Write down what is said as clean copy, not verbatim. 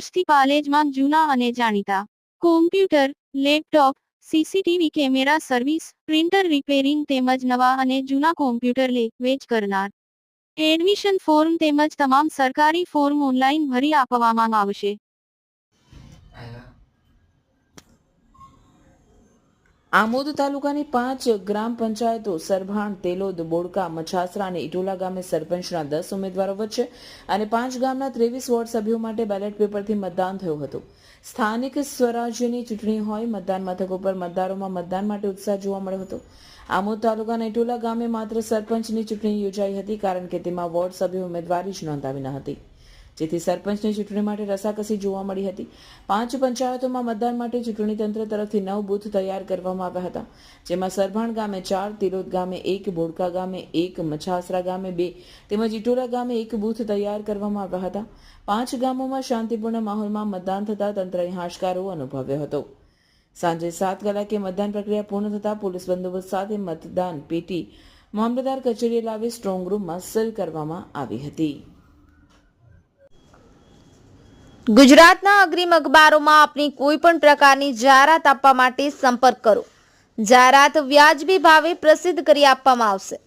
વર્ષથી પાલેજમાં જૂના અને જાણીતા computer, laptop, CCTV camera service, printer repairing તેમજ નવા અને જૂના કોમ્પ્યુટર લે વેચ કરનાર. એડમિશન ફોર્મ તેમજ તમામ સરકારી ફોર્મ ઓનલાઈન ભરી આપવામાં આવશે. આમોદ તાલુકાની 5 ગ્રામ પંચાયતો સરભાણ, તેલોદ, બોડકા, મછાસરા અને ઇટોલા ગામે સરપંચના 10 ઉમેદવારો વચ્ચે અને 5 ગામના 23 વોર્ડ સભ્યો માટે બેલેટ પેપરથી મતદાન થયું હતું. સ્થાનિક સ્વરાજ્યની ચૂંટણી હોય, મતદાન મથકો પર મતદારોમાં મતદાન માટે ઉત્સાહ જોવા મળ્યો હતો. આમોદ તાલુકાના ઇટોલા ગામે માત્ર સરપંચની ચૂંટણી યોજાઈ હતી, કારણ કે તેમાં વોર્ડ સભ્યો ઉમેદવારી જ નોંધાવી ન હતી, જેથી સરપંચની ચૂંટણી માટે રસાકસી જોવા મળી હતી. 5 પંચાયતોમાં મતદાન માટે ચૂંટણી તંત્ર તરફથી 9 બૂથ તૈયાર કરવામાં આવ્યા હતા, જેમાં સરભાણ ગામે 4, તિલોદ ગામે 1, બોડકા ગામે 1, મછાસરા ગામે 2 તેમજ ઇટોલા ગામે 1 બૂથ તૈયાર કરવામાં આવ્યા હતા. 5 ગામોમાં શાંતિપૂર્ણ માહોલમાં મતદાન થતાં તંત્રએ હાશકારો અનુભવ્યો હતો. સાંજે 7 કલાકે મતદાન પ્રક્રિયા પૂર્ણ થતાં પોલીસ બંદોબસ્ત સાથે મતદાન પેટી મામલતદાર કચેરીએ લાવી સ્ટ્રોંગ રૂમમાં સીલ કરવામાં આવી હતી. ગુજરાતના અગ્રીમ અખબારોમાં આપની કોઈ પણ પ્રકારની જાહેરાત આપવા માટે સંપર્ક કરો. જાહેરાત વ્યાજબી ભાવે પ્રસિદ્ધ કરી આપવામાં આવશે.